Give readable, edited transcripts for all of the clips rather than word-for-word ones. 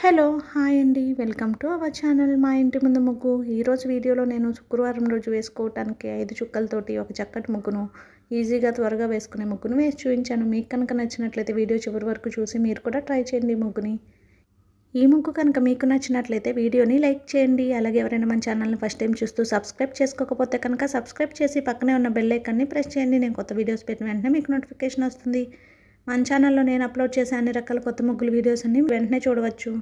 Hello hi అండి welcome to our channel మా ఇంటి ముందు ముగ్గు. ఈరోజు వీడియోలో నేను శుక్రవారం రోజు వేసుకోవటానికి 5 చుక్కలతోటి ఒక చక్కటి ముగ్గును ఈజీగా త్వరగా వేసుకునే ముగ్గును వేసి చూపించాను. మీకు కనుక నచ్చినట్లయితే వీడియో చివరి వరకు చూసి మీరు కూడా ట్రై చేయండి ముగ్గుని. ఈ ముగ్గు కనుక మీకు నచ్చినట్లయితే వీడియోని లైక్ చేయండి. అలాగే ఎవరైనా మన ఛానల్ని ఫస్ట్ టైం చూస్తూ సబ్స్క్రైబ్ చేసుకోకపోతే కనుక సబ్స్క్రైబ్ చేసి పక్కనే ఉన్న బెల్ ఐకాన్ని ప్రెస్ చేయండి. నేను కొత్త వీడియోస్ పెట్టిన వెంటనే మీకు నోటిఫికేషన్ వస్తుంది. మన ఛానల్లో నేను అప్లోడ్ చేసే అన్ని రకాల కొత్త ముగ్గుల వీడియోస్ అన్ని వెంటనే చూడవచ్చు.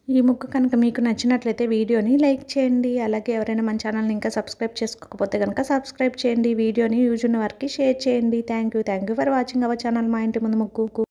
ఈ ముగ్గు కనుక మీకు నచ్చినట్లయితే వీడియోని లైక్ చేయండి. అలాగే ఎవరైనా మన ఛానల్ని ఇంకా సబ్స్క్రైబ్ చేసుకోకపోతే కనుక సబ్స్క్రైబ్ చేయండి. వీడియోని యూజ్ ఉన్న వారికి షేర్ చేయండి. Thank you for watching our channel మా ఇంటి ముందు ముగ్గు.